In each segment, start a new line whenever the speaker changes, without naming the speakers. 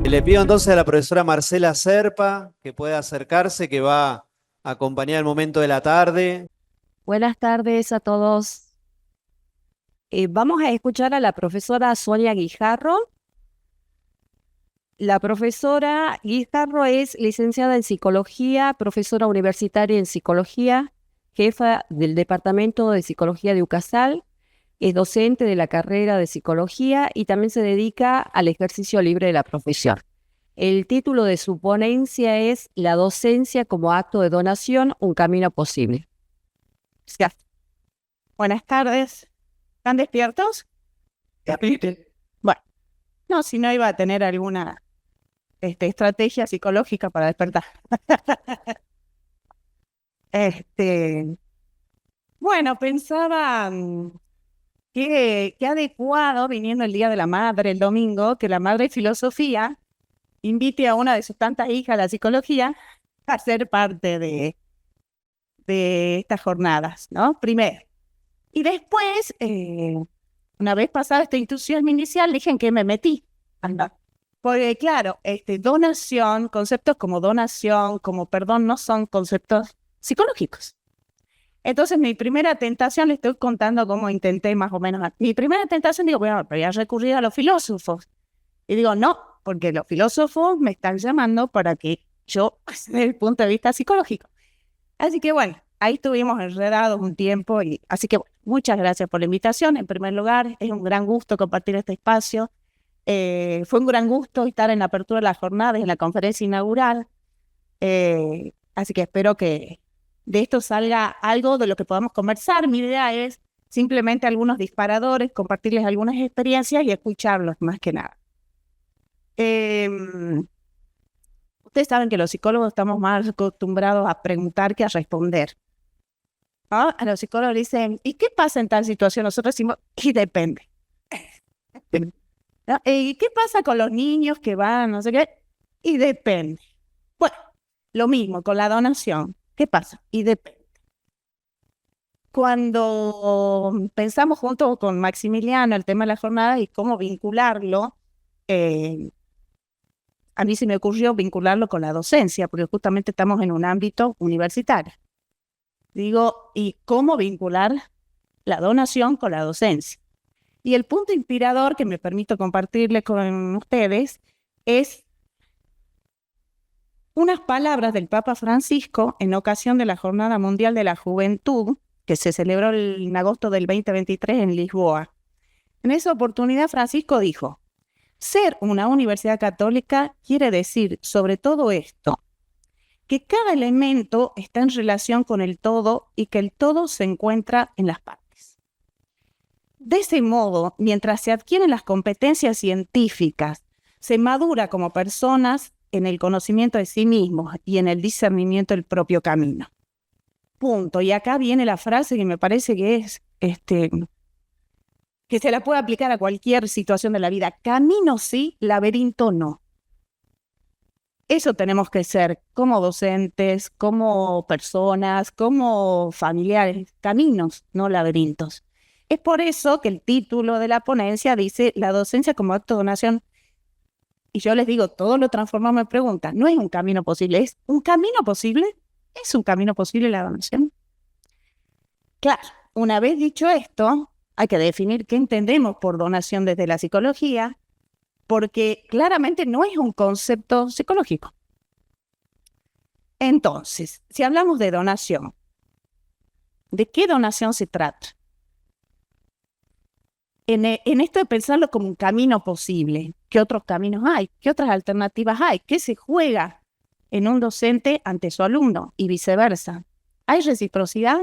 Le pido entonces a la profesora Marcela Serpa que pueda acercarse, que va a acompañar el momento de la tarde.
Buenas tardes a todos. Vamos a escuchar a la profesora Sonia Guijarro. La profesora Guijarro es licenciada en psicología, profesora universitaria en psicología, jefa del Departamento de Psicología de UCASAL, es docente de la carrera de psicología y también se dedica al ejercicio libre de la profesión. El título de su ponencia es La docencia como acto de donación, un camino posible.
Ya. Buenas tardes. ¿Están despiertos? Bueno, no, si no iba a tener alguna estrategia psicológica para despertar. Bueno, pensaba qué adecuado, viniendo el Día de la Madre, el domingo, que la Madre de Filosofía invite a una de sus tantas hijas a la psicología a ser parte de estas jornadas, ¿no? Primero. Y después, una vez pasada esta instrucción inicial, dije en qué me metí. Anda. Porque claro, donación, conceptos como donación, como perdón, no son conceptos psicológicos. Entonces, mi primera tentación, le estoy contando cómo intenté más o menos. Mi primera tentación, digo, bueno, voy a recurrir a los filósofos. Y digo, no, porque los filósofos me están llamando para que yo, desde el punto de vista psicológico. Así que bueno, ahí estuvimos enredados un tiempo. Así que bueno, muchas gracias por la invitación. En primer lugar, es un gran gusto compartir este espacio. Fue un gran gusto estar en la apertura de las jornadas, en la conferencia inaugural. Así que espero que de esto salga algo de lo que podamos conversar. Mi idea es simplemente algunos disparadores, compartirles algunas experiencias y escucharlos más que nada. Ustedes saben que los psicólogos estamos más acostumbrados a preguntar que a responder. ¿No? A los psicólogos dicen, ¿y qué pasa en tal situación? Nosotros decimos, y depende. ¿No? ¿Y qué pasa con los niños que van, no sé qué? Y depende. Bueno, lo mismo con la donación. ¿Qué pasa? Y depende. Cuando pensamos junto con Maximiliano el tema de la jornada y cómo vincularlo, a mí se me ocurrió vincularlo con la docencia, porque justamente estamos en un ámbito universitario. Digo, ¿y cómo vincular la donación con la docencia? Y el punto inspirador que me permito compartirle con ustedes es unas palabras del Papa Francisco en ocasión de la Jornada Mundial de la Juventud, que se celebró en agosto del 2023 en Lisboa. En esa oportunidad, Francisco dijo, ser una universidad católica quiere decir, sobre todo esto, que cada elemento está en relación con el todo y que el todo se encuentra en las partes. De ese modo, mientras se adquieren las competencias científicas, se madura como personas en el conocimiento de sí mismos y en el discernimiento del propio camino. Punto. Y acá viene la frase que me parece que es que se la puede aplicar a cualquier situación de la vida. Camino sí, laberinto no. Eso tenemos que ser como docentes, como personas, como familiares, caminos, no laberintos. Es por eso que el título de la ponencia dice la docencia como acto de donación. Y yo les digo, todo lo transformamos en pregunta. No es un camino posible, es un camino posible. ¿Es un camino posible la donación? Claro, una vez dicho esto, hay que definir qué entendemos por donación desde la psicología, porque claramente no es un concepto psicológico. Entonces, si hablamos de donación, ¿de qué donación se trata? En esto de pensarlo como un camino posible, ¿qué otros caminos hay? ¿Qué otras alternativas hay? ¿Qué se juega en un docente ante su alumno y viceversa? ¿Hay reciprocidad?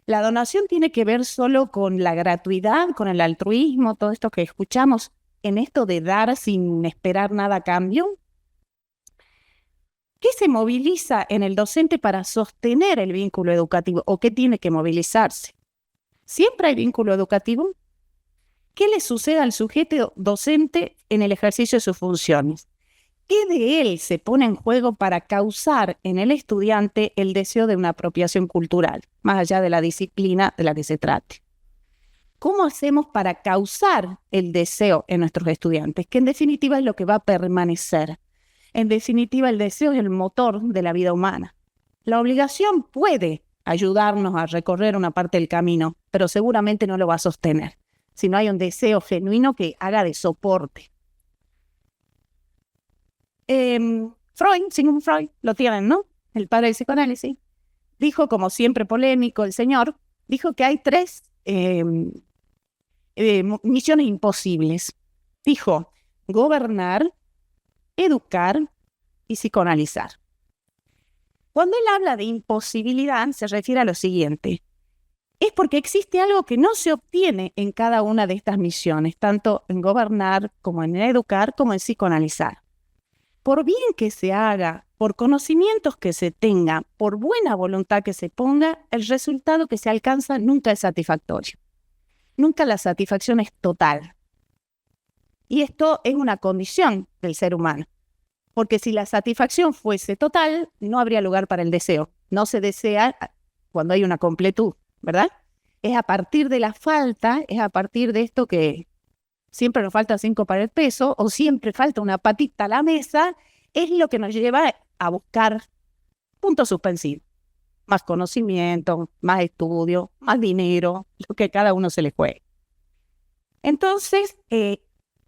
La donación tiene que ver solo con la gratuidad, con el altruismo, todo esto que escuchamos, en esto de dar sin esperar nada a cambio. ¿Qué se moviliza en el docente para sostener el vínculo educativo o qué tiene que movilizarse? ¿Siempre hay vínculo educativo? ¿Qué le sucede al sujeto docente en el ejercicio de sus funciones? ¿Qué de él se pone en juego para causar en el estudiante el deseo de una apropiación cultural, más allá de la disciplina de la que se trate? ¿Cómo hacemos para causar el deseo en nuestros estudiantes? Que en definitiva es lo que va a permanecer. En definitiva, el deseo es el motor de la vida humana. La obligación puede ayudarnos a recorrer una parte del camino, pero seguramente no lo va a sostener, si no hay un deseo genuino que haga de soporte. Sigmund Freud, lo tienen, ¿no? El padre del psicoanálisis. Dijo, como siempre polémico el señor, dijo que hay tres misiones imposibles. Dijo, gobernar, educar y psicoanalizar. Cuando él habla de imposibilidad, se refiere a lo siguiente. Es porque existe algo que no se obtiene en cada una de estas misiones, tanto en gobernar, como en educar, como en psicoanalizar. Por bien que se haga, por conocimientos que se tenga, por buena voluntad que se ponga, el resultado que se alcanza nunca es satisfactorio. Nunca la satisfacción es total. Y esto es una condición del ser humano. Porque si la satisfacción fuese total, no habría lugar para el deseo. No se desea cuando hay una completud, ¿verdad? Es a partir de la falta, es a partir de esto que siempre nos falta 5 para el peso, o siempre falta una patita a la mesa, es lo que nos lleva a buscar puntos suspensivos. Más conocimiento, más estudio, más dinero, lo que a cada uno se le juegue. Entonces,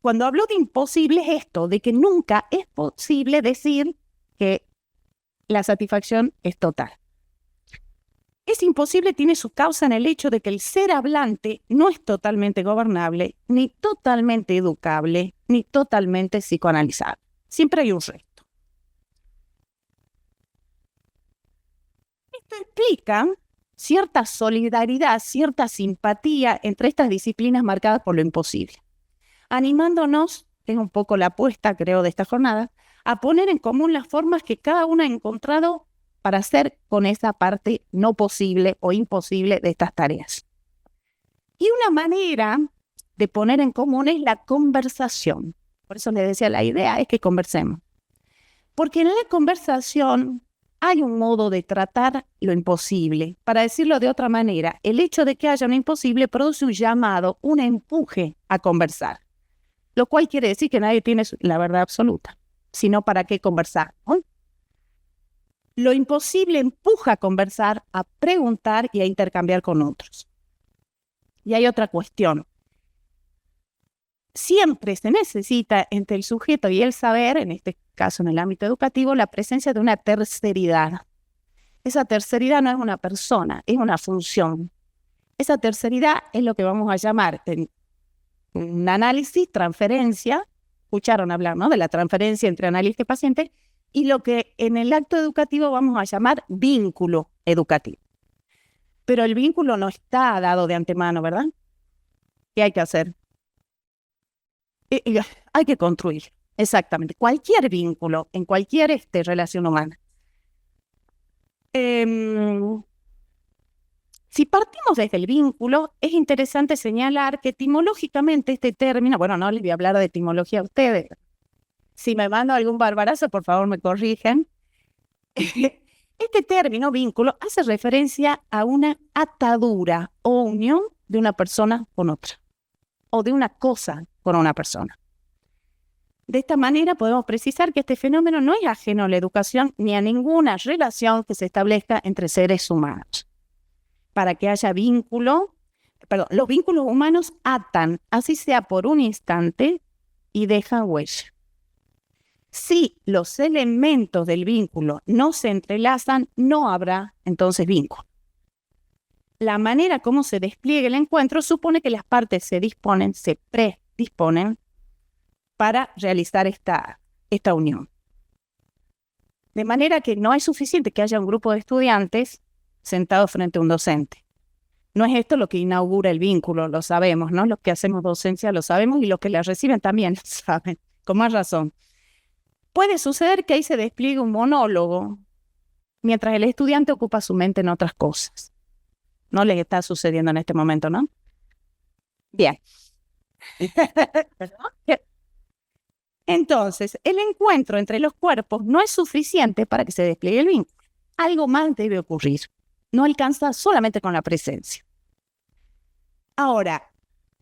cuando hablo de imposible es esto, de que nunca es posible decir que la satisfacción es total. Es imposible, tiene su causa en el hecho de que el ser hablante no es totalmente gobernable, ni totalmente educable, ni totalmente psicoanalizable. Siempre hay un resto. Esto implica cierta solidaridad, cierta simpatía entre estas disciplinas marcadas por lo imposible, animándonos, es un poco la apuesta, creo, de esta jornada, a poner en común las formas que cada uno ha encontrado para hacer con esa parte no posible o imposible de estas tareas. Y una manera de poner en común es la conversación. Por eso les decía, la idea es que conversemos. Porque en la conversación hay un modo de tratar lo imposible. Para decirlo de otra manera, el hecho de que haya un imposible produce un llamado, un empuje a conversar. Lo cual quiere decir que nadie tiene la verdad absoluta, sino para qué conversar, ¿no? Lo imposible empuja a conversar, a preguntar y a intercambiar con otros. Y hay otra cuestión. Siempre se necesita entre el sujeto y el saber, en este caso en el ámbito educativo, la presencia de una terceridad. Esa terceridad no es una persona, es una función. Esa terceridad es lo que vamos a llamar en un análisis, transferencia. Escucharon hablar, ¿no?, de la transferencia entre analista y paciente, y lo que en el acto educativo vamos a llamar vínculo educativo. Pero el vínculo no está dado de antemano, ¿verdad? ¿Qué hay que hacer? Hay que construir, exactamente. Cualquier vínculo, en cualquier relación humana. Si partimos desde el vínculo, es interesante señalar que etimológicamente este término, bueno, no les voy a hablar de etimología a ustedes. Si me mando algún barbarazo, por favor me corrigen. Este término, vínculo, hace referencia a una atadura o unión de una persona con otra, o de una cosa con una persona. De esta manera podemos precisar que este fenómeno no es ajeno a la educación ni a ninguna relación que se establezca entre seres humanos. Para que haya vínculo, los vínculos humanos atan, así sea por un instante, y dejan huella. Si los elementos del vínculo no se entrelazan, no habrá entonces vínculo. La manera como se despliega el encuentro supone que las partes se disponen, se predisponen para realizar esta unión. De manera que no es suficiente que haya un grupo de estudiantes sentados frente a un docente. No es esto lo que inaugura el vínculo, lo sabemos, ¿no? Los que hacemos docencia lo sabemos y los que la reciben también lo saben, con más razón. Puede suceder que ahí se despliegue un monólogo mientras el estudiante ocupa su mente en otras cosas. No les está sucediendo en este momento, ¿no? Bien. Entonces, el encuentro entre los cuerpos no es suficiente para que se despliegue el vínculo. Algo más debe ocurrir. No alcanza solamente con la presencia. Ahora,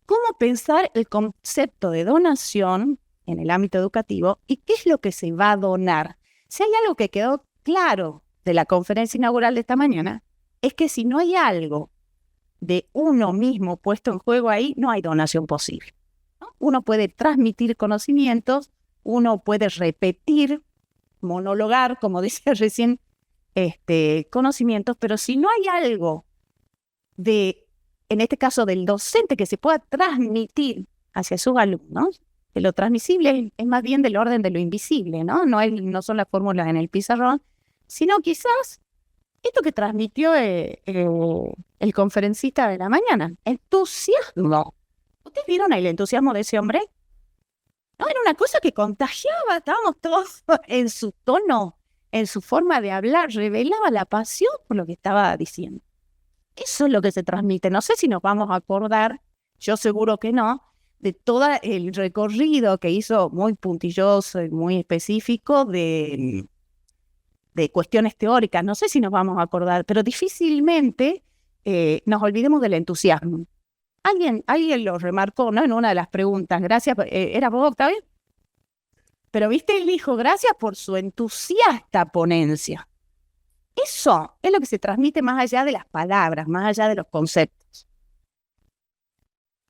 cómo pensar el concepto de donación en el ámbito educativo y qué es lo que se va a donar. Si hay algo que quedó claro de la conferencia inaugural de esta mañana, es que si no hay algo de uno mismo puesto en juego ahí, no hay donación posible, ¿no? Uno puede transmitir conocimientos, uno puede repetir, monologar, como decía recién, conocimientos, pero si no hay algo de, en este caso del docente, que se pueda transmitir hacia sus alumnos, que lo transmisible es más bien del orden de lo invisible, ¿no? No son las fórmulas en el pizarrón, sino quizás esto que transmitió el conferencista de la mañana, entusiasmo. ¿Ustedes vieron el entusiasmo de ese hombre? No, era una cosa que contagiaba, estábamos todos en su tono, en su forma de hablar, revelaba la pasión por lo que estaba diciendo. Eso es lo que se transmite. No sé si nos vamos a acordar, yo seguro que no, de todo el recorrido que hizo muy puntilloso y muy específico de cuestiones teóricas. No sé si nos vamos a acordar, pero difícilmente nos olvidemos del entusiasmo. Alguien lo remarcó, ¿no? En una de las preguntas. Gracias, ¿era vos, Octavio? Pero viste, él dijo, gracias por su entusiasta ponencia. Eso es lo que se transmite más allá de las palabras, más allá de los conceptos.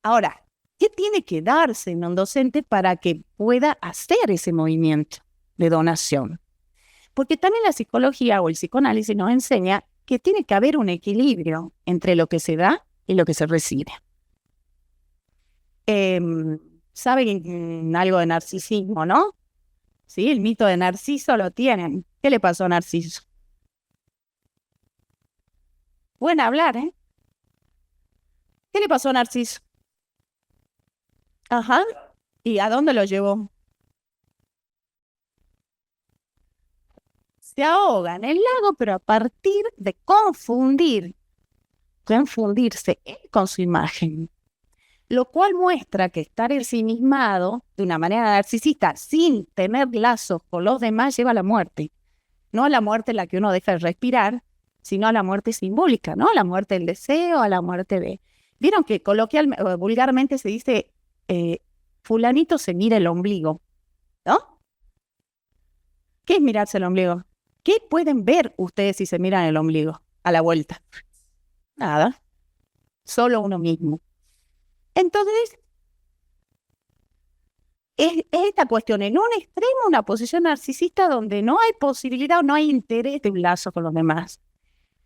Ahora, ¿qué tiene que darse en un docente para que pueda hacer ese movimiento de donación? Porque también la psicología o el psicoanálisis nos enseña que tiene que haber un equilibrio entre lo que se da y lo que se recibe. ¿Saben algo de narcisismo, no? ¿Sí? El mito de Narciso lo tienen. ¿Qué le pasó a Narciso? Buen hablar, ¿eh? ¿Qué le pasó a Narciso? Ajá. ¿Y a dónde lo llevó? Se ahoga en el lago, pero a partir de confundirse él con su imagen. Lo cual muestra que estar ensimismado de una manera narcisista sin tener lazos con los demás lleva a la muerte. No a la muerte en la que uno deja de respirar, sino a la muerte simbólica, ¿no? A la muerte del deseo, a la muerte de... Vieron que vulgarmente se dice, fulanito se mira el ombligo, ¿no? ¿Qué es mirarse el ombligo? ¿Qué pueden ver ustedes si se miran el ombligo a la vuelta? Nada, solo uno mismo. Entonces, es esta cuestión, en un extremo, una posición narcisista donde no hay posibilidad o no hay interés de un lazo con los demás.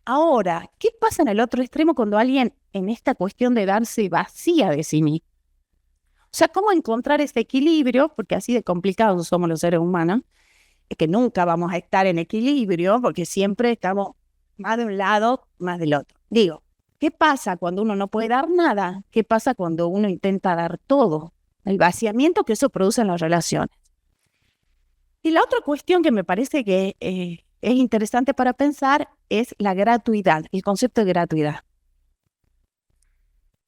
Ahora, ¿qué pasa en el otro extremo cuando alguien en esta cuestión de darse vacía de sí mismo? O sea, ¿cómo encontrar ese equilibrio? Porque así de complicados somos los seres humanos, es que nunca vamos a estar en equilibrio porque siempre estamos más de un lado, más del otro. Digo, ¿qué pasa cuando uno no puede dar nada? ¿Qué pasa cuando uno intenta dar todo? El vaciamiento que eso produce en las relaciones. Y la otra cuestión que me parece que es interesante para pensar es la gratuidad, el concepto de gratuidad.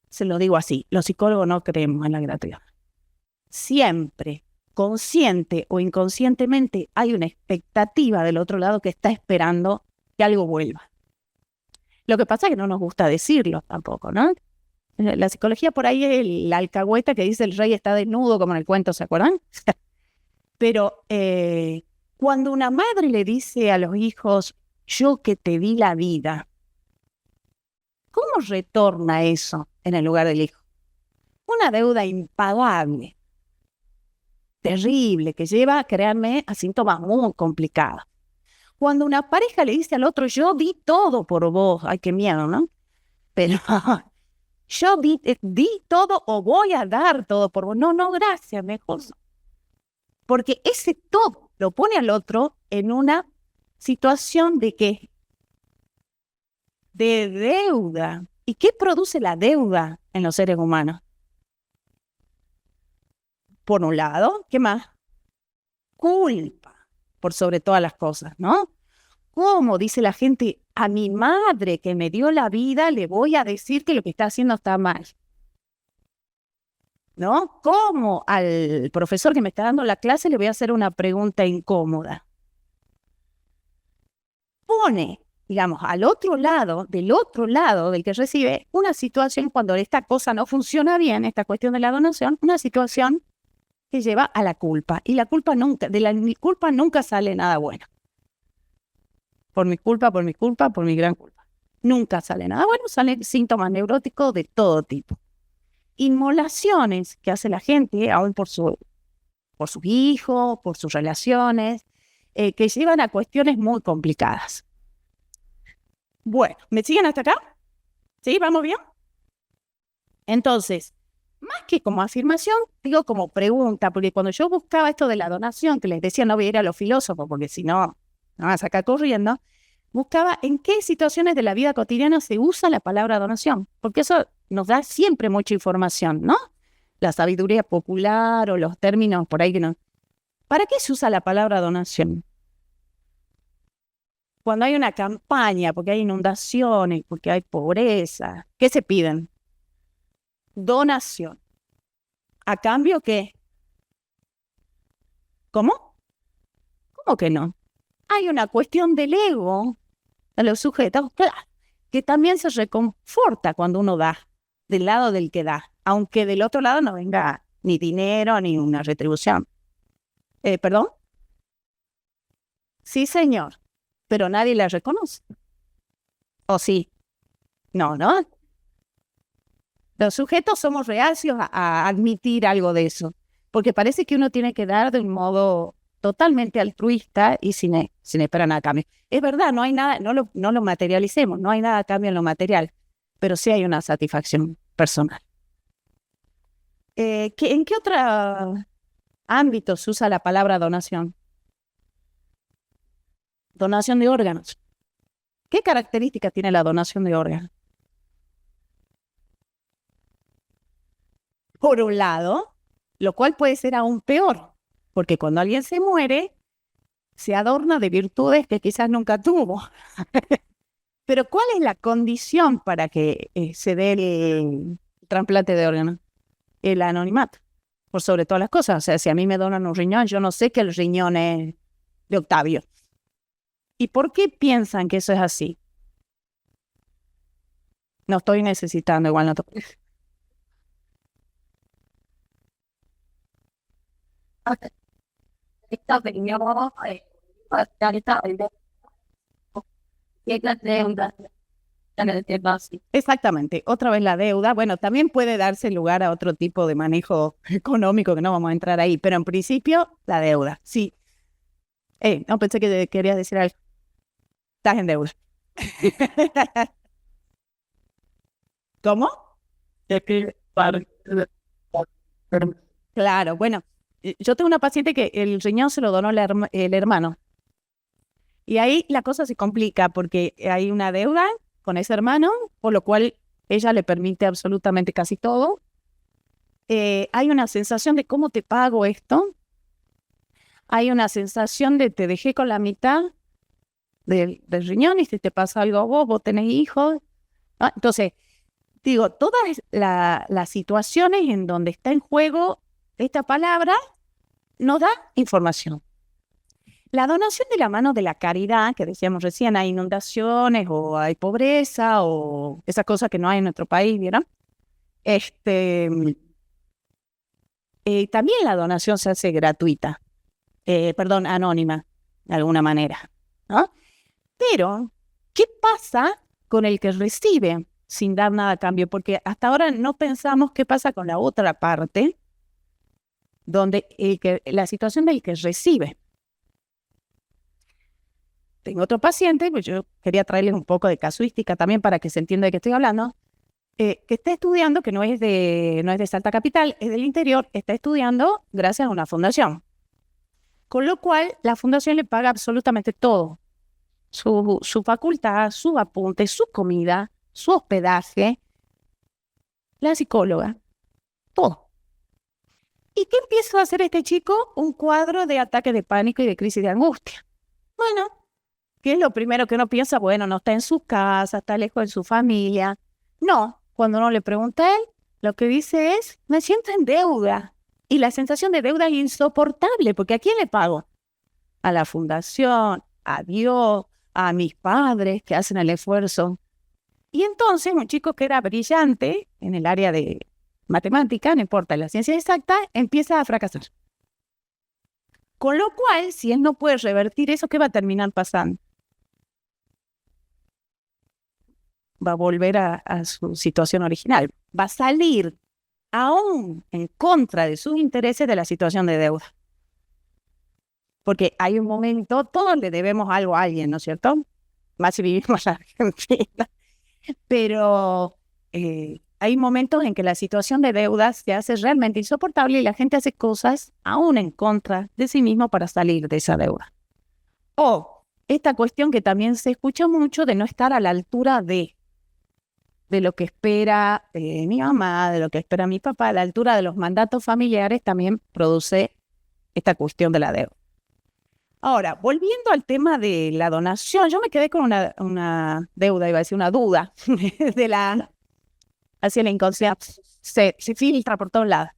Se lo digo así, los psicólogos no creemos en la gratuidad. Siempre, consciente o inconscientemente, hay una expectativa del otro lado que está esperando que algo vuelva. Lo que pasa es que no nos gusta decirlo tampoco, ¿no? La psicología por ahí es la alcahueta que dice el rey está desnudo, como en el cuento, ¿se acuerdan? Pero cuando una madre le dice a los hijos, yo que te di la vida, ¿cómo retorna eso en el lugar del hijo? Una deuda impagable, terrible, que lleva, créanme, a síntomas muy complicados. Cuando una pareja le dice al otro, yo di todo por vos, ay, qué miedo, ¿no? Pero yo di todo o voy a dar todo por vos. No, gracias, mejor. Porque ese todo lo pone al otro en una situación de ¿qué? De deuda. ¿Y qué produce la deuda en los seres humanos? Por un lado, ¿qué más? Culpa, por sobre todas las cosas, ¿no? ¿Cómo dice la gente? A mi madre que me dio la vida le voy a decir que lo que está haciendo está mal, ¿no? ¿Cómo al profesor que me está dando la clase le voy a hacer una pregunta incómoda? Pone digamos, al otro lado, del otro lado del que recibe, una situación cuando esta cosa no funciona bien, esta cuestión de la donación, una situación que lleva a la culpa. Y la culpa nunca, de la culpa nunca sale nada bueno. Por mi culpa, por mi culpa, por mi gran culpa. Nunca sale nada bueno, salen síntomas neuróticos de todo tipo. Inmolaciones que hace la gente, aún por sus hijos, por sus relaciones, que llevan a cuestiones muy complicadas. Bueno, ¿me siguen hasta acá? ¿Sí? ¿Vamos bien? Entonces, más que como afirmación, digo como pregunta, porque cuando yo buscaba esto de la donación, que les decía no voy a ir a los filósofos, porque si no, me van a sacar corriendo, buscaba en qué situaciones de la vida cotidiana se usa la palabra donación, porque eso nos da siempre mucha información, ¿no? La sabiduría popular o los términos por ahí que no. ¿Para qué se usa la palabra donación? Cuando hay una campaña, porque hay inundaciones, porque hay pobreza, ¿qué se piden? Donación. ¿A cambio qué? ¿Cómo? ¿Cómo que no? Hay una cuestión del ego de los sujetos, claro, que también se reconforta cuando uno da, del lado del que da, aunque del otro lado no venga ni dinero ni una retribución. ¿Perdón? Sí, señor, pero nadie la reconoce. ¿O sí? No, ¿no? Los sujetos somos reacios a admitir algo de eso, porque parece que uno tiene que dar de un modo totalmente altruista y sin esperar nada a cambio. Es verdad, no hay nada, no lo materialicemos, no hay nada a cambio en lo material, pero sí hay una satisfacción personal. ¿En qué otro ámbito se usa la palabra donación? Donación de órganos. ¿Qué característica tiene la donación de órganos? Por un lado, lo cual puede ser aún peor, porque cuando alguien se muere, se adorna de virtudes que quizás nunca tuvo. Pero ¿cuál es la condición para que se dé el trasplante de órganos? El anonimato, por sobre todas las cosas. O sea, si a mí me donan un riñón, yo no sé que el riñón es de Octavio. ¿Y por qué piensan que eso es así? No estoy necesitando, igual no estoy. Exactamente, otra vez la deuda. Bueno, también puede darse lugar a otro tipo de manejo económico que no vamos a entrar ahí, pero en principio la deuda, sí. No pensé que querías decir algo. Estás en deuda. ¿Cómo? Claro, bueno, yo tengo una paciente que el riñón se lo donó el hermano. Y ahí la cosa se complica porque hay una deuda con ese hermano, por lo cual ella le permite absolutamente casi todo. Hay una sensación de cómo te pago esto. Hay una sensación de te dejé con la mitad del riñón y si te pasa algo a vos tenés hijos. ¿No? Entonces, digo, todas las situaciones en donde está en juego esta palabra nos da información. La donación de la mano de la caridad, que decíamos recién, hay inundaciones o hay pobreza o esas cosas que no hay en nuestro país, ¿vieron? También la donación se hace gratuita, anónima, de alguna manera, ¿no? Pero, ¿qué pasa con el que recibe sin dar nada a cambio? Porque hasta ahora no pensamos qué pasa con la otra parte, donde la situación del que recibe. Tengo otro paciente, pues yo quería traerles un poco de casuística también para que se entienda de qué estoy hablando, que está estudiando, que no es de Salta Capital, es del interior, está estudiando gracias a una fundación. Con lo cual, la fundación le paga absolutamente todo. Su facultad, su apunte, su comida, su hospedaje, la psicóloga, todo. ¿Y qué empieza a hacer este chico? Un cuadro de ataque de pánico y de crisis de angustia. Bueno, ¿qué es lo primero que uno piensa? Bueno, no está en su casa, está lejos de su familia. No, cuando uno le pregunta a él, lo que dice es, me siento en deuda. Y la sensación de deuda es insoportable, porque ¿a quién le pago? A la fundación, a Dios, a mis padres que hacen el esfuerzo. Y entonces un chico que era brillante en el área de matemática, no importa, la ciencia exacta, empieza a fracasar. Con lo cual, si él no puede revertir eso, ¿qué va a terminar pasando? Va a volver a su situación original. Va a salir aún en contra de sus intereses de la situación de deuda. Porque hay un momento, todos le debemos algo a alguien, ¿no es cierto? Más si vivimos en Argentina. Pero hay momentos en que la situación de deuda se hace realmente insoportable y la gente hace cosas aún en contra de sí mismo para salir de esa deuda. O esta cuestión que también se escucha mucho de no estar a la altura de lo que espera mi mamá, de lo que espera mi papá, a la altura de los mandatos familiares, también produce esta cuestión de la deuda. Ahora, volviendo al tema de la donación, yo me quedé con una deuda, iba a decir una duda, hacia la inconsciencia, se filtra por todos lados.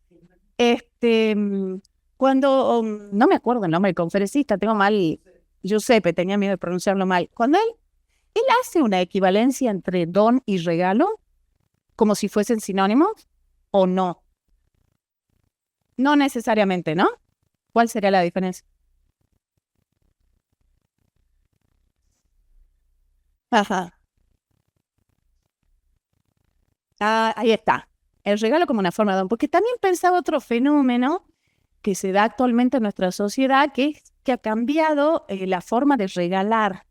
Cuando, no me acuerdo el nombre del conferencista, tengo mal, Giuseppe, tenía miedo de pronunciarlo mal, cuando él hace una equivalencia entre don y regalo, como si fuesen sinónimos, o no. No necesariamente, ¿no? ¿Cuál sería la diferencia? Ajá. Ahí está. El regalo como una forma de don. Porque también pensaba otro fenómeno que se da actualmente en nuestra sociedad, que es que ha cambiado la forma de regalar.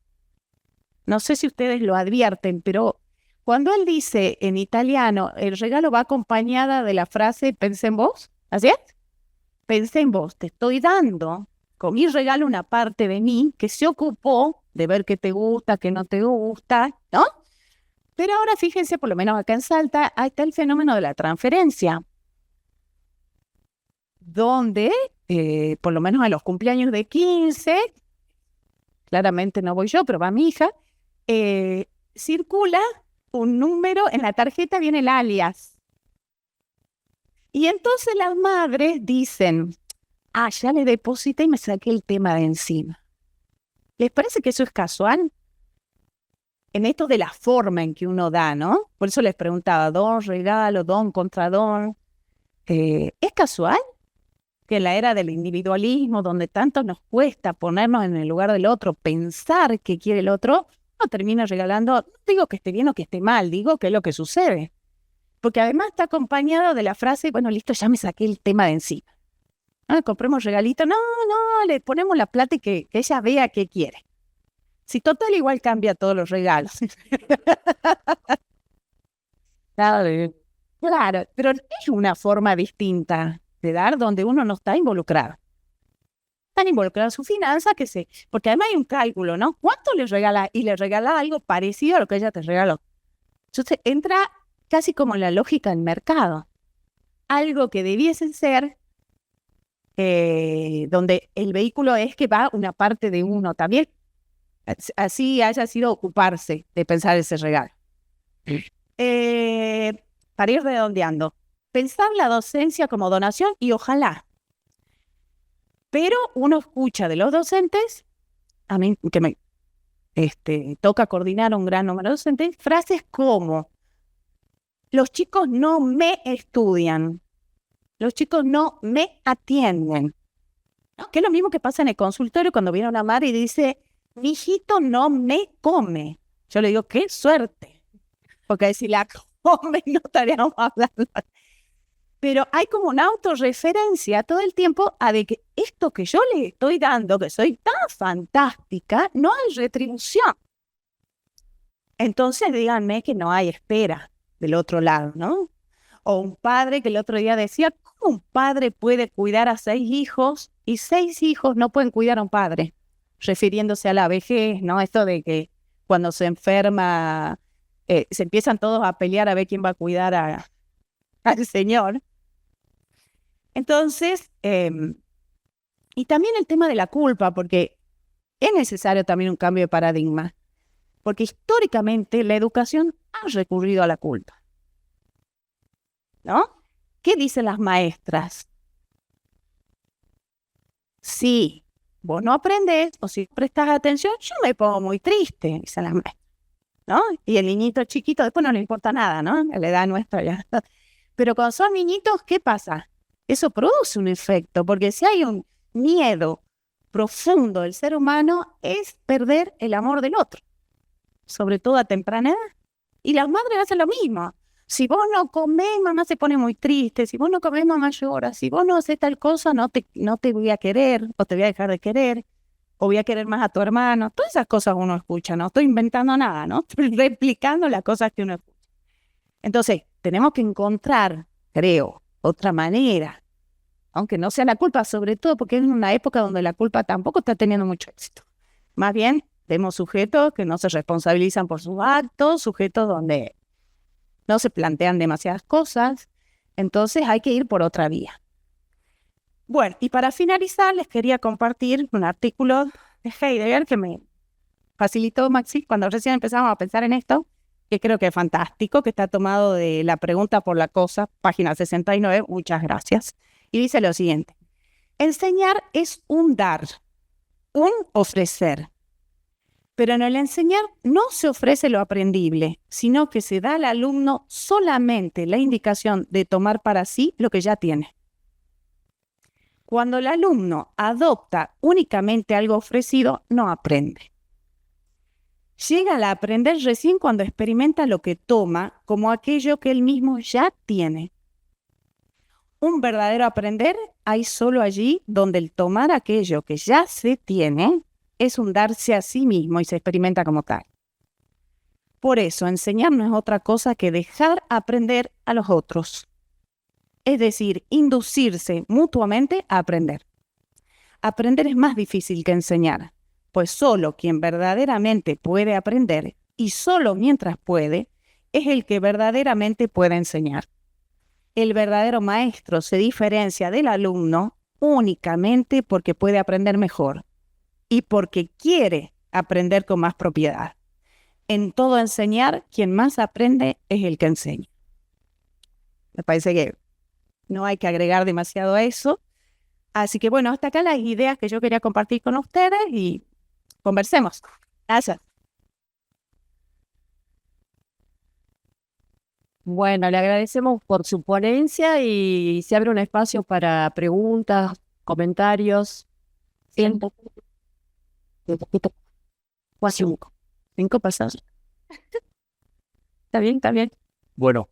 No sé si ustedes lo advierten, pero cuando él dice en italiano, el regalo va acompañada de la frase pensé en vos, ¿así es? Pensé en vos, te estoy dando con mi regalo una parte de mí que se ocupó de ver qué te gusta, qué no te gusta, ¿no? Pero ahora fíjense, por lo menos acá en Salta, ahí está el fenómeno de la transferencia, donde, por lo menos a los cumpleaños de 15, claramente no voy yo, pero va mi hija, circula un número, en la tarjeta viene el alias. Y entonces las madres dicen, ya le deposité y me saqué el tema de encima. ¿Les parece que eso es casual? En esto de la forma en que uno da, ¿no? Por eso les preguntaba, don, regalo, don, contra don. ¿Es casual que en la era del individualismo, donde tanto nos cuesta ponernos en el lugar del otro, pensar qué quiere el otro, uno termina regalando, no digo que esté bien o que esté mal, digo que es lo que sucede? Porque además está acompañado de la frase, bueno, listo, ya me saqué el tema de encima. Compremos regalito, no, le ponemos la plata y que ella vea qué quiere. Si total igual cambia todos los regalos. Claro, pero es una forma distinta de dar donde uno no está involucrado. Están involucradas sus finanzas, porque además hay un cálculo, ¿no? ¿Cuánto le regala? Y le regala algo parecido a lo que ella te regaló. Entonces entra casi como en la lógica del mercado. Algo que debiese ser donde el vehículo es que va una parte de uno también. Así haya sido ocuparse de pensar ese regalo. Para ir redondeando, pensar la docencia como donación y ojalá. Pero uno escucha de los docentes, a mí que me toca coordinar un gran número de docentes, frases como, los chicos no me estudian, los chicos no me atienden. ¿No? Que es lo mismo que pasa en el consultorio cuando viene una madre y dice, mi hijito no me come. Yo le digo, qué suerte, porque si la come no estaríamos hablando. Pero hay como una autorreferencia todo el tiempo a de que esto que yo le estoy dando, que soy tan fantástica, no hay retribución. Entonces díganme que no hay espera del otro lado, ¿no? O un padre que el otro día decía, ¿cómo un padre puede cuidar a 6 hijos y 6 hijos no pueden cuidar a un padre? Refiriéndose a la vejez, ¿no? Esto de que cuando se enferma, se empiezan todos a pelear a ver quién va a cuidar al señor. Entonces, y también el tema de la culpa, porque es necesario también un cambio de paradigma, porque históricamente la educación ha recurrido a la culpa, ¿no? ¿Qué dicen las maestras? Sí, vos no aprendés, o si prestas atención, yo me pongo muy triste, dice la maestra, ¿no? Y el niñito chiquito después no le importa nada, ¿no? A la edad nuestra ya. Pero cuando son niñitos, ¿qué pasa? Eso produce un efecto, porque si hay un miedo profundo del ser humano es perder el amor del otro, sobre todo a temprana edad. Y las madres hacen lo mismo. Si vos no comés, mamá se pone muy triste. Si vos no comés, mamá llora. Si vos no haces tal cosa, no te voy a querer, o te voy a dejar de querer, o voy a querer más a tu hermano. Todas esas cosas uno escucha, no estoy inventando nada, ¿no? Estoy replicando las cosas que uno escucha. Entonces, tenemos que encontrar, creo, otra manera, aunque no sea la culpa, sobre todo porque es una época donde la culpa tampoco está teniendo mucho éxito. Más bien, vemos sujetos que no se responsabilizan por sus actos, sujetos donde no se plantean demasiadas cosas, entonces hay que ir por otra vía. Bueno, y para finalizar les quería compartir un artículo de Heidegger que me facilitó Maxi cuando recién empezamos a pensar en esto, que creo que es fantástico, que está tomado de La pregunta por la cosa, página 69, muchas gracias. Y dice lo siguiente: enseñar es un dar, un ofrecer. Pero en el enseñar no se ofrece lo aprendible, sino que se da al alumno solamente la indicación de tomar para sí lo que ya tiene. Cuando el alumno adopta únicamente algo ofrecido, no aprende. Llega a aprender recién cuando experimenta lo que toma como aquello que él mismo ya tiene. Un verdadero aprender hay solo allí donde el tomar aquello que ya se tiene es un darse a sí mismo y se experimenta como tal. Por eso, enseñar no es otra cosa que dejar aprender a los otros. Es decir, inducirse mutuamente a aprender. Aprender es más difícil que enseñar, pues solo quien verdaderamente puede aprender, y solo mientras puede, es el que verdaderamente puede enseñar. El verdadero maestro se diferencia del alumno únicamente porque puede aprender mejor y porque quiere aprender con más propiedad. En todo enseñar, quien más aprende es el que enseña. Me parece que no hay que agregar demasiado a eso. Así que bueno, hasta acá las ideas que yo quería compartir con ustedes y conversemos. Gracias.
Bueno, le agradecemos por su ponencia y se abre un espacio para preguntas, comentarios. Siento. Un poquito. O a 5. 5 pasados. Está bien, está bien.
Bueno,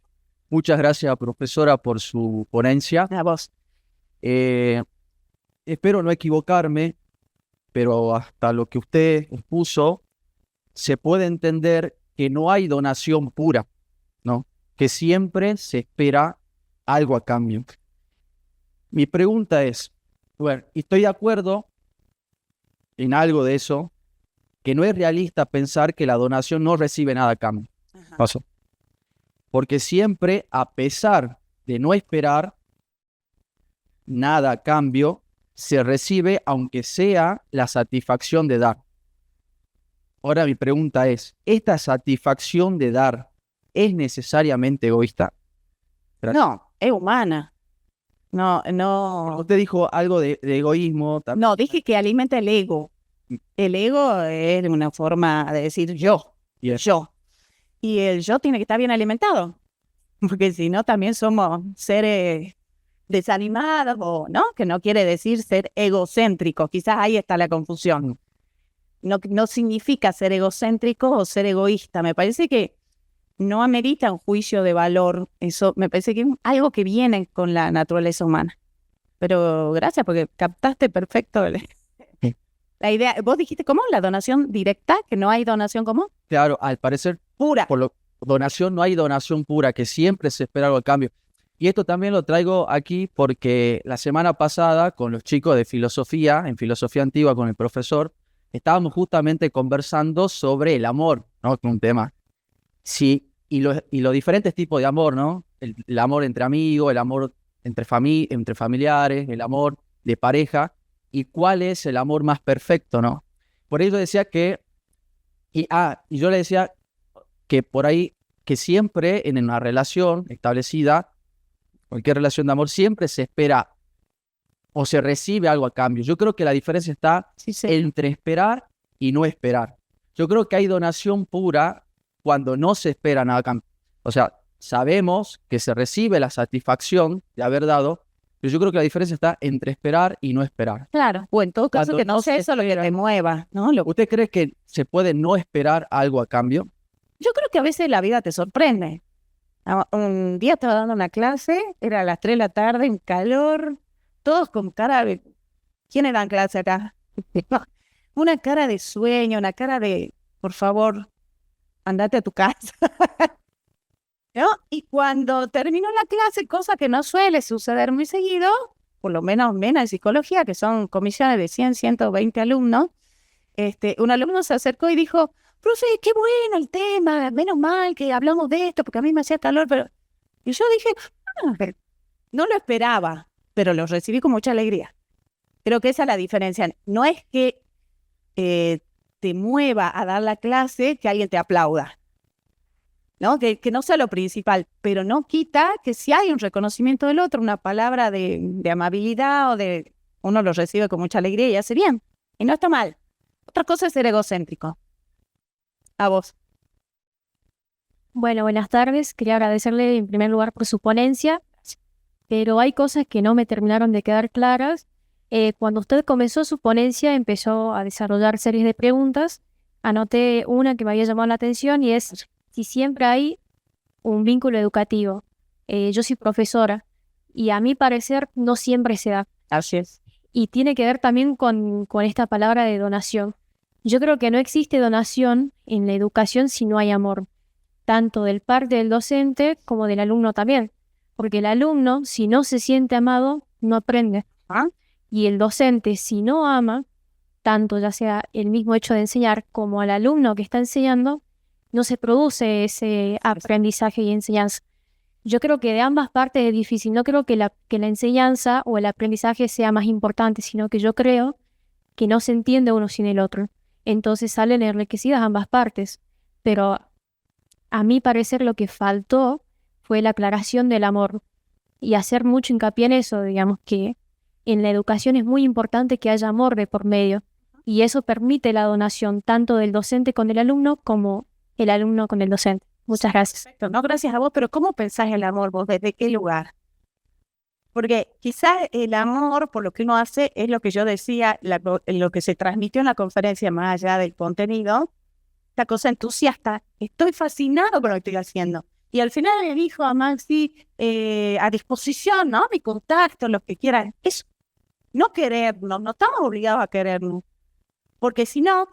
muchas gracias, profesora, por su ponencia.
A vos.
Espero no equivocarme, pero hasta lo que usted expuso, se puede entender que no hay donación pura, ¿no? Que siempre se espera algo a cambio. Mi pregunta es, bueno, estoy de acuerdo en algo de eso, que no es realista pensar que la donación no recibe nada a cambio. Paso. Porque siempre, a pesar de no esperar nada a cambio, se recibe aunque sea la satisfacción de dar. Ahora mi pregunta es, ¿esta satisfacción de dar es necesariamente egoísta? Gracias.
No, es humana. No.
Usted dijo algo de egoísmo.
No, dije que alimenta el ego. El ego es una forma de decir yo.
Yes.
Yo. Y el yo tiene que estar bien alimentado. Porque si no, también somos seres desanimados, o ¿no? Que no quiere decir ser egocéntricos. Quizás ahí está la confusión. No significa ser egocéntrico o ser egoísta. Me parece que no amerita un juicio de valor. Eso me parece que es algo que viene con la naturaleza humana. Pero gracias porque captaste perfecto la idea. Vos dijiste, ¿cómo? ¿La donación directa? ¿Que no hay donación común?
Claro, al parecer,
Pura.
por donación no hay donación pura, que siempre se espera algo a cambio. Y esto también lo traigo aquí porque la semana pasada con los chicos de filosofía, en filosofía antigua con el profesor, estábamos justamente conversando sobre el amor, ¿no? Un tema. Sí, y los diferentes tipos de amor, ¿no? El amor entre amigos, el amor entre familiares, el amor de pareja, y cuál es el amor más perfecto, ¿no? Por ello decía que, y yo le decía que por ahí, que siempre en una relación establecida, cualquier relación de amor, siempre se espera o se recibe algo a cambio. Yo creo que la diferencia está entre esperar y no esperar. Yo creo que hay donación pura cuando no se espera nada a cambio. O sea, sabemos que se recibe la satisfacción de haber dado, pero yo creo que la diferencia está entre esperar y no esperar.
Claro, o en todo caso
Cuando
que no
no
sea
se
eso lo que te mueva, ¿no?
¿Usted cree que se puede no esperar algo a cambio?
Yo creo que a veces la vida te sorprende. Un día estaba dando una clase, era a las 3 de la tarde, en calor, todos con cara de... ¿Quién era en clase acá? Una cara de sueño, una cara de, por favor, andate a tu casa. ¿No? Y cuando terminó la clase, cosa que no suele suceder muy seguido, por lo menos en psicología, que son comisiones de 100, 120 alumnos, un alumno se acercó y dijo, profe, qué bueno el tema, menos mal que hablamos de esto, porque a mí me hacía calor, pero... Y yo dije, no lo esperaba, pero lo recibí con mucha alegría. Creo que esa es la diferencia. No es que te mueva a dar la clase que alguien te aplauda, ¿no? Que no sea lo principal, pero no quita que si hay un reconocimiento del otro, una palabra de amabilidad o de... Uno lo recibe con mucha alegría y hace bien. Y no está mal. Otra cosa es ser egocéntrico. A vos.
Bueno, buenas tardes. Quería agradecerle en primer lugar por su ponencia, pero hay cosas que no me terminaron de quedar claras. Cuando usted comenzó su ponencia, empezó a desarrollar series de preguntas. Anoté una que me había llamado la atención y es si siempre hay un vínculo educativo. Yo soy profesora y a mi parecer no siempre se da.
Así es.
Y tiene que ver también con esta palabra de donación. Yo creo que no existe donación en la educación si no hay amor, tanto del parte del docente como del alumno también, porque el alumno, si no se siente amado, no aprende. Y el docente, si no ama, tanto ya sea el mismo hecho de enseñar como al alumno que está enseñando, no se produce ese aprendizaje y enseñanza. Yo creo que de ambas partes es difícil. No creo que la enseñanza o el aprendizaje sea más importante, sino que yo creo que no se entiende uno sin el otro. Entonces salen enriquecidas ambas partes. Pero a mi parecer lo que faltó fue la aclaración del amor y hacer mucho hincapié en eso, digamos que en la educación es muy importante que haya amor de por medio y eso permite la donación tanto del docente con el alumno como el alumno con el docente. Muchas gracias.
Perfecto. No, gracias a vos, pero ¿cómo pensás el amor vos? ¿Desde qué lugar? Porque quizás el amor, por lo que uno hace, es lo que yo decía, lo que se transmitió en la conferencia, más allá del contenido, esta cosa entusiasta. Estoy fascinado con lo que estoy haciendo. Y al final le dijo a Maxi, a disposición, ¿no? Mi contacto, los que quieran. Es no querernos, no estamos obligados a querernos. Porque si no,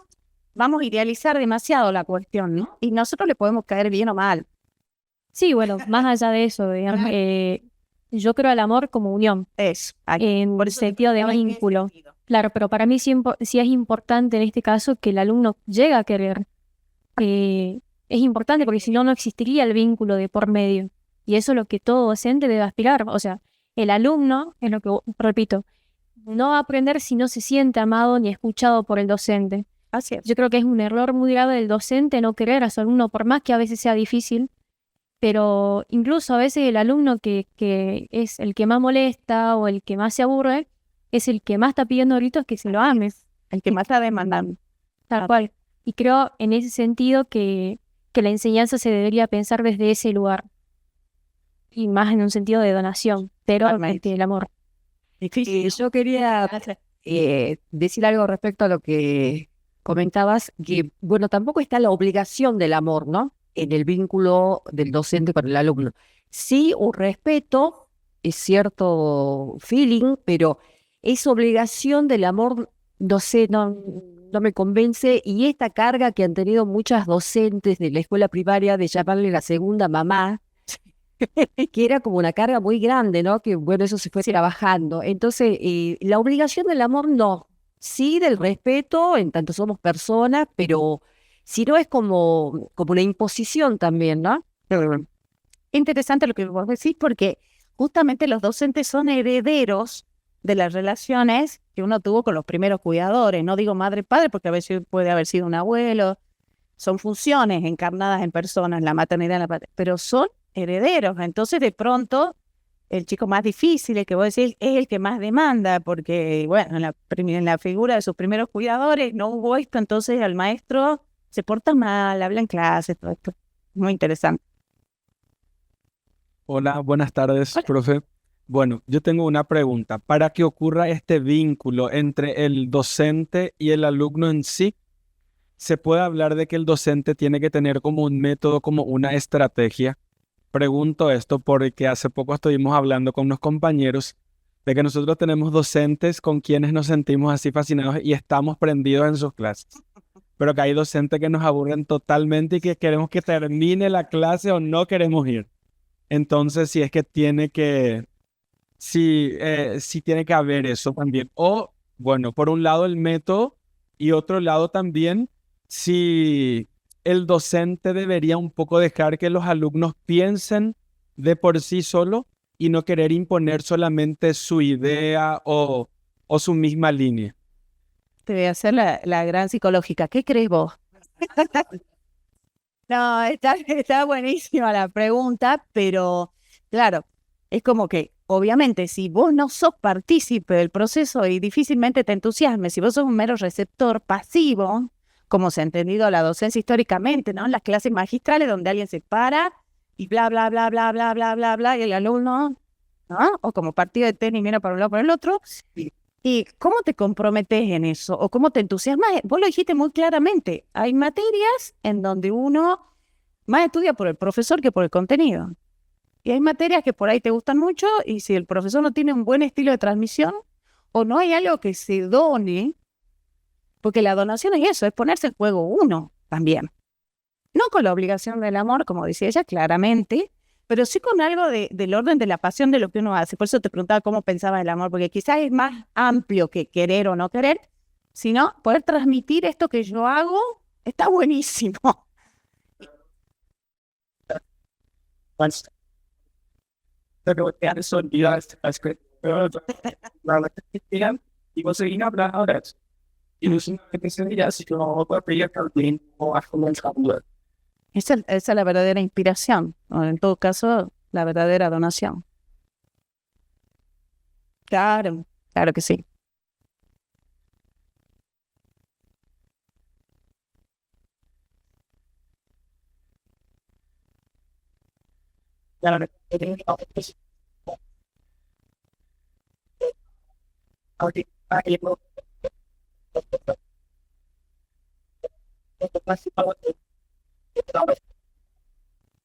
vamos a idealizar demasiado la cuestión, ¿no? Y nosotros le podemos caer bien o mal.
Sí, bueno, más allá de eso, digamos, yo creo al amor como unión, en el sentido de vínculo. Claro, pero para mí sí es importante en este caso que el alumno llegue a querer. Es importante porque si no, no existiría el vínculo de por medio. Y eso es lo que todo docente debe aspirar. O sea, el alumno, es lo que repito, no va a aprender si no se siente amado ni escuchado por el docente.
Así es.
Yo creo que es un error muy grave del docente no querer a su alumno, por más que a veces sea difícil. Pero incluso a veces el alumno que es el que más molesta o el que más se aburre, es el que más está pidiendo gritos que se lo ames.
El que más está demandando.
Tal cual. Y creo en ese sentido que la enseñanza se debería pensar desde ese lugar. Y más en un sentido de donación, pero desde el amor.
Yo quería decir algo respecto a lo que comentabas, que bueno, tampoco está la obligación del amor, ¿no? En el vínculo del docente con el alumno. Sí, un respeto, es cierto feeling, pero esa obligación del amor, no sé, no me convence. Y esta carga que han tenido muchas docentes de la escuela primaria de llamarle la segunda mamá, que era como una carga muy grande, ¿no? Que bueno, eso se fue trabajando. Entonces, la obligación del amor no. Sí, del respeto, en tanto somos personas, pero si no es como una imposición también, ¿no?
Interesante lo que vos decís, porque justamente los docentes son herederos de las relaciones que uno tuvo con los primeros cuidadores. No digo madre-padre, porque a veces puede haber sido un abuelo. Son funciones encarnadas en personas, la maternidad y la paternidad, pero son herederos. Entonces, de pronto, el chico más difícil, el que vos decís es el que más demanda, porque, bueno, en la figura de sus primeros cuidadores no hubo esto, entonces el maestro se porta mal, habla en clase, todo esto. Muy interesante.
Hola, buenas tardes,
Hola.
profe. Bueno, yo tengo una pregunta. Para que ocurra este vínculo entre el docente y el alumno en sí, ¿se puede hablar de que el docente tiene que tener como un método, como una estrategia? Pregunto esto porque hace poco estuvimos hablando con unos compañeros de que nosotros tenemos docentes con quienes nos sentimos así fascinados y estamos prendidos en sus clases, pero que hay docentes que nos aburren totalmente y que queremos que termine la clase o no queremos ir. Entonces, si es que tiene que, si tiene que haber eso también. O, bueno, por un lado el método y otro lado también, si el docente debería un poco dejar que los alumnos piensen de por sí solo y no querer imponer solamente su idea o su misma línea.
Te voy a hacer la gran psicológica. ¿Qué crees vos? No, está buenísima la pregunta, pero claro, es como que, obviamente, si vos no sos partícipe del proceso y difícilmente te entusiasmes, si vos sos un mero receptor pasivo, como se ha entendido la docencia históricamente, ¿no? En las clases magistrales donde alguien se para y bla, bla, bla, bla, bla, bla, bla, bla, y el alumno, ¿no? O como partido de tenis, mira para un lado para el otro. ¿Y cómo te comprometes en eso? ¿O cómo te entusiasmas? Vos lo dijiste muy claramente. Hay materias en donde uno más estudia por el profesor que por el contenido. Y hay materias que por ahí te gustan mucho y si el profesor no tiene un buen estilo de transmisión o no hay algo que se done, porque la donación es eso, es ponerse en juego uno también. No con la obligación del amor, como decía ella, claramente, pero sí con algo del orden de la pasión de lo que uno hace. Por eso te preguntaba cómo pensabas el amor, porque quizás es más amplio que querer o no querer, sino poder transmitir esto que yo hago está buenísimo. Esa es la verdadera inspiración, o en todo caso, la verdadera donación. Claro, claro que sí.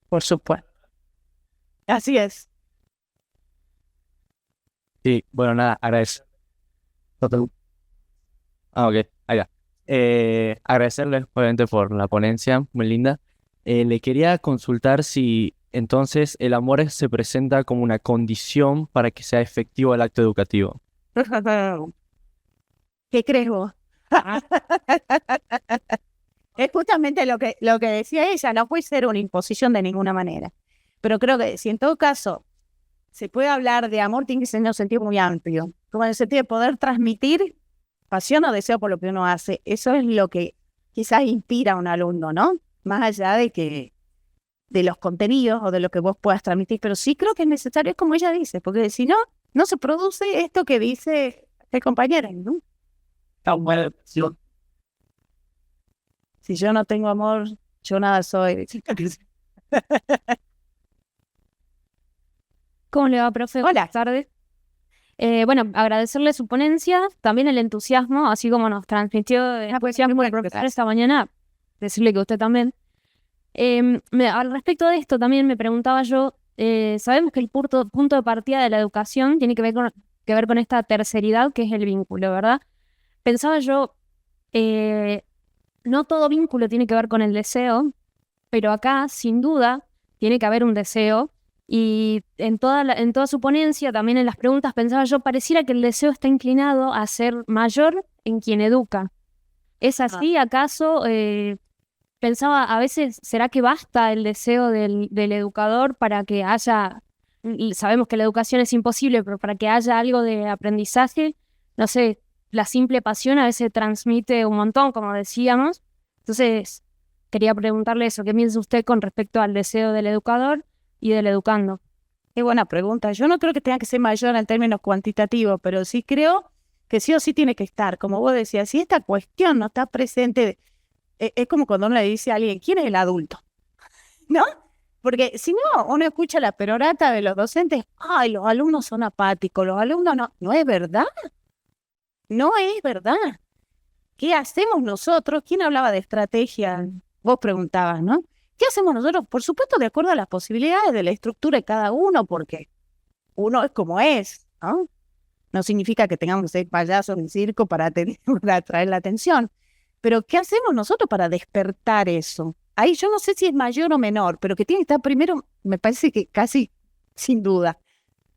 Por supuesto. Así es.
Sí, bueno, nada, agradezco. Ah, ok, ahí va. Agradecerles, obviamente, por la ponencia, muy linda. Le quería consultar si entonces el amor se presenta como una condición para que sea efectivo el acto educativo.
¿Qué crees vos? Es justamente lo que decía ella, no puede ser una imposición de ninguna manera. Pero creo que si en todo caso se puede hablar de amor, tiene que ser en un sentido muy amplio, como en el sentido de poder transmitir pasión o deseo por lo que uno hace. Eso es lo que quizás inspira a un alumno, ¿no? Más allá de los contenidos o de lo que vos puedas transmitir, pero sí creo que es necesario, es como ella dice, porque si no, no se produce esto que dice el compañero, ¿no? Si yo no tengo amor, yo nada soy.
¿Cómo le va, profe?
Hola.
Buenas tardes. Bueno, agradecerle su ponencia, también el entusiasmo, así como nos transmitió el entusiasmo el profesor esta mañana, decirle que usted también. Al respecto de esto también me preguntaba yo, sabemos que el punto de partida de la educación tiene que ver con esta terceridad que es el vínculo, ¿verdad? Pensaba yo, no todo vínculo tiene que ver con el deseo, pero acá, sin duda, tiene que haber un deseo. Y en toda su ponencia, también en las preguntas, pensaba yo, pareciera que el deseo está inclinado a ser mayor en quien educa. ¿Es así? ¿Acaso? Pensaba, a veces, ¿será que basta el deseo del educador para que haya, sabemos que la educación es imposible, pero para que haya algo de aprendizaje? No sé, la simple pasión a veces transmite un montón, como decíamos. Entonces, quería preguntarle eso, ¿qué piensa usted con respecto al deseo del educador y del educando?
Qué buena pregunta. Yo no creo que tenga que ser mayor en términos cuantitativos, pero sí creo que sí o sí tiene que estar. Como vos decías, si esta cuestión no está presente, es como cuando uno le dice a alguien, ¿quién es el adulto? ¿No? Porque si no, uno escucha la perorata de los docentes, ay, los alumnos son apáticos, los alumnos no. No es verdad. No es verdad. ¿Qué hacemos nosotros? ¿Quién hablaba de estrategia? Vos preguntabas, ¿no? ¿Qué hacemos nosotros? Por supuesto, de acuerdo a las posibilidades de la estructura de cada uno, porque uno es como es, ¿no? No significa que tengamos que ser payasos en circo para atraer la atención. Pero ¿qué hacemos nosotros para despertar eso? Ahí yo no sé si es mayor o menor, pero que tiene que estar primero, me parece que casi sin duda.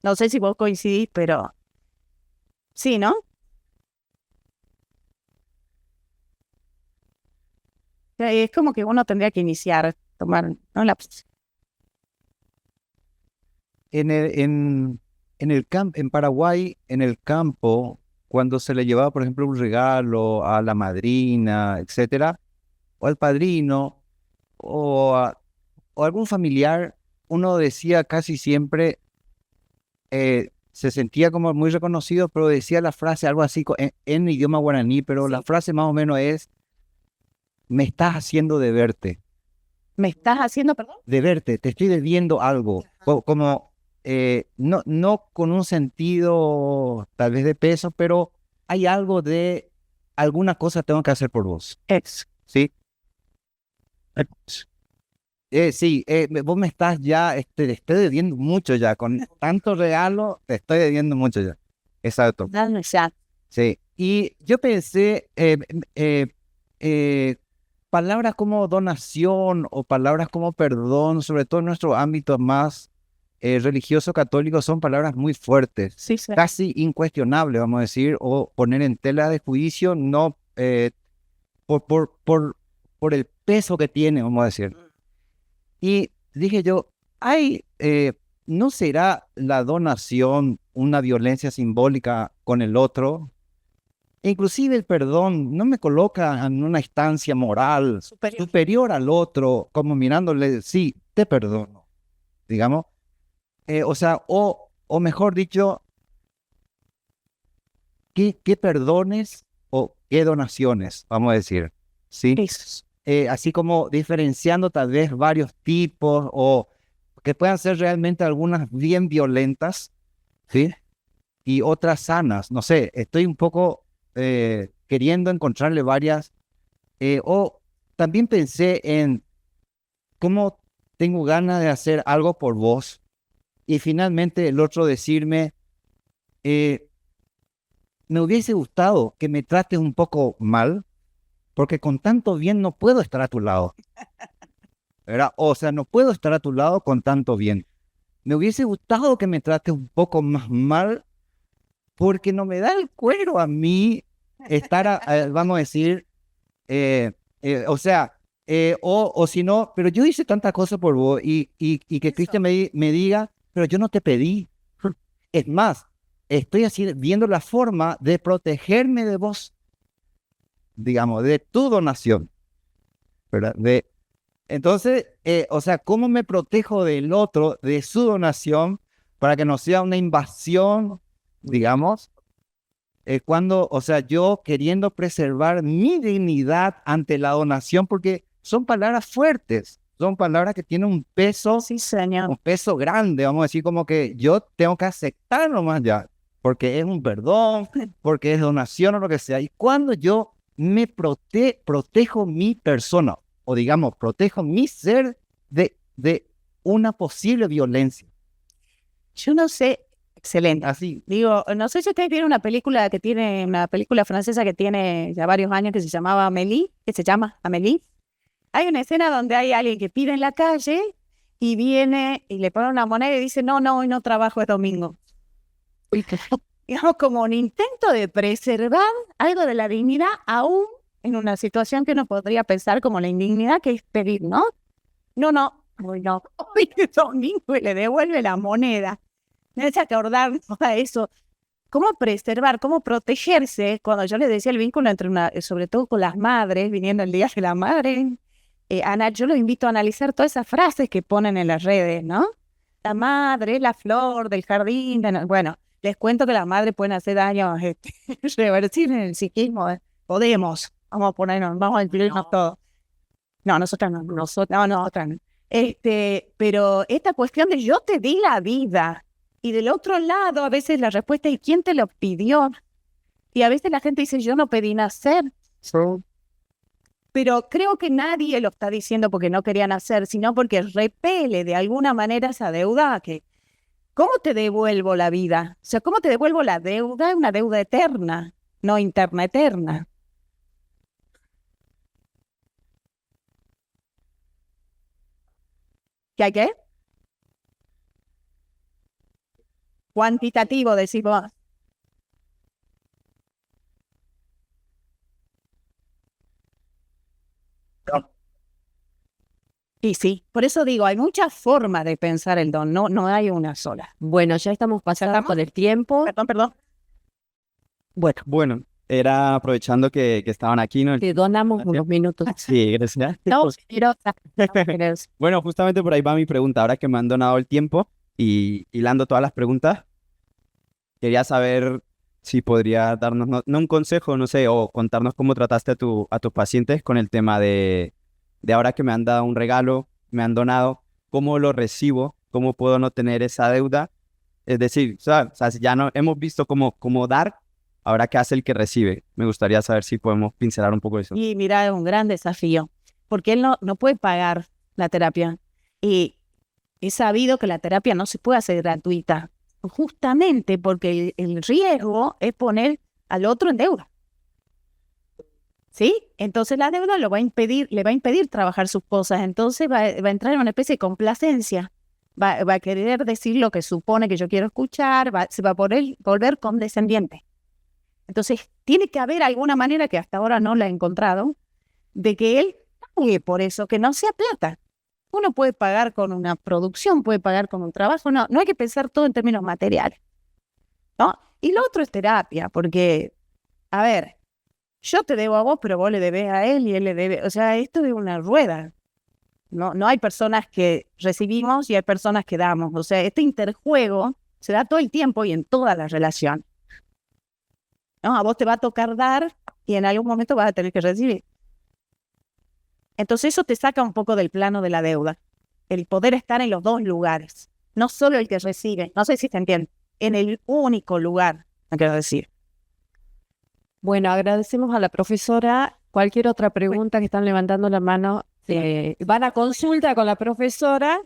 No sé si vos coincidís, pero sí, ¿no? Es como que uno tendría que iniciar, tomar, ¿no?
En Paraguay, en el campo, cuando se le llevaba, por ejemplo, un regalo a la madrina, etcétera, o al padrino, o algún familiar, uno decía casi siempre, se sentía como muy reconocido, pero decía la frase algo así en idioma guaraní, pero la frase más o menos es, me estás haciendo de verte.
¿Me estás haciendo, perdón?
De verte, te estoy debiendo algo, como no con un sentido tal vez de peso, pero hay algo de alguna cosa tengo que hacer por vos,
Eso.
¿sí? Sí, vos me estás ya, te estoy debiendo mucho ya, con tanto regalo, te estoy debiendo mucho ya. Exacto.
Dame ya.
Sí, y yo pensé, palabras como donación o palabras como perdón, sobre todo en nuestros ámbitos más religiosos católicos, son palabras muy fuertes,
Sí, sí.
casi incuestionables, vamos a decir, o poner en tela de juicio, no por el peso que tiene, vamos a decir. Y dije yo, ¿no será la donación una violencia simbólica con el otro? Inclusive el perdón no me coloca en una instancia moral superior al otro, como mirándole, sí, te perdono, digamos. O sea, o mejor dicho, ¿qué perdones o qué donaciones, vamos a decir? ¿Sí?
Eso.
Así como diferenciando tal vez varios tipos o que puedan ser realmente algunas bien violentas, ¿sí? Y otras sanas, no sé, estoy un poco queriendo encontrarle varias, o también pensé en cómo tengo ganas de hacer algo por vos y finalmente el otro decirme, me hubiese gustado que me trates un poco mal, porque con tanto bien no puedo estar a tu lado, ¿verdad? O sea, no puedo estar a tu lado con tanto bien. Me hubiese gustado que me trates un poco más mal, porque no me da el cuero a mí estar, vamos a decir, o sea, o si no, pero yo hice tantas cosas por vos y que Cristian me diga, pero yo no te pedí. Es más, estoy así viendo la forma de protegerme de vos, digamos, de tu donación, ¿verdad? Entonces, o sea, ¿cómo me protejo del otro, de su donación, para que no sea una invasión, digamos? Cuando, o sea, yo queriendo preservar mi dignidad ante la donación, porque son palabras fuertes, son palabras que tienen un peso,
Sí, señor.
un peso grande, vamos a decir, como que yo tengo que aceptarlo más ya, porque es un perdón, porque es donación o lo que sea. Y cuando yo me protejo mi persona, o digamos, protejo mi ser de una posible violencia.
Yo no sé, excelente.
Así,
Digo, no sé si ustedes vieron una película francesa que tiene ya varios años que se llamaba Amélie, que se llama Amélie. Hay una escena donde hay alguien que pide en la calle y viene y le pone una moneda y dice, no, hoy no trabajo, es domingo. Digamos, como un intento de preservar algo de la dignidad, aún en una situación que uno podría pensar como la indignidad que es pedir, ¿no? Hoy es domingo y le devuelve la moneda. Me hace acordarnos a eso. ¿Cómo preservar, cómo protegerse? Cuando yo les decía el vínculo entre sobre todo con las madres, viniendo el Día de la Madre, Ana, yo los invito a analizar todas esas frases que ponen en las redes, ¿no? La madre es la flor del jardín. Bueno, les cuento que las madres pueden hacer daño reversible en el psiquismo. Podemos, vamos a ponernos, vamos a incluirnos todos. No, nosotras no. No, nosotras no. Pero esta cuestión de yo te di la vida y del otro lado a veces la respuesta es ¿quién te lo pidió? Y a veces la gente dice yo no pedí nacer. Pero creo que nadie lo está diciendo porque no quería nacer, sino porque repele de alguna manera esa deuda que ¿cómo te devuelvo la vida? O sea, ¿cómo te devuelvo la deuda? Una deuda eterna, no interna, eterna. ¿Qué hay qué? Cuantitativo, decís vos. Y sí, por eso digo, hay muchas formas de pensar el don, no hay una sola.
Bueno, ya estamos pasando
estamos?
por el tiempo.
Perdón. Bueno,
Bueno, era aprovechando que estaban aquí, ¿no?
Te donamos unos minutos.
Sí, gracias.
No, generosa.
Bueno, justamente por ahí va mi pregunta. Ahora que me han donado el tiempo y hilando todas las preguntas, quería saber si podría darnos, no un consejo, no sé, o contarnos cómo trataste a tus pacientes con el tema de ahora que me han dado un regalo, me han donado, cómo lo recibo, cómo puedo no tener esa deuda. Es decir, o sea, si ya no hemos visto cómo dar, ahora qué hace el que recibe. Me gustaría saber si podemos pincelar un poco eso.
y mira, es un gran desafío, porque él no puede pagar la terapia. Y he sabido que la terapia no se puede hacer gratuita, justamente porque el riesgo es poner al otro en deuda. ¿Sí? Entonces la deuda le va a impedir trabajar sus cosas. Entonces va a entrar en una especie de complacencia. Va a querer decir lo que supone que yo quiero escuchar, se va a volver condescendiente. Entonces tiene que haber alguna manera, que hasta ahora no la he encontrado, de que él pague por eso, que no sea plata. Uno puede pagar con una producción, puede pagar con un trabajo, no hay que pensar todo en términos materiales, ¿no? Y lo otro es terapia, porque, a ver, yo te debo a vos, pero vos le debes a él y él le debe. O sea, esto es una rueda. No hay personas que recibimos y hay personas que damos. O sea, este interjuego se da todo el tiempo y en toda la relación. ¿No? A vos te va a tocar dar y en algún momento vas a tener que recibir. Entonces eso te saca un poco del plano de la deuda. El poder estar en los dos lugares. No solo el que recibe. No sé si te entiende. En el único lugar, no quiero decir.
Bueno, agradecemos a la profesora. Cualquier otra pregunta que están levantando la mano, van a consulta con la profesora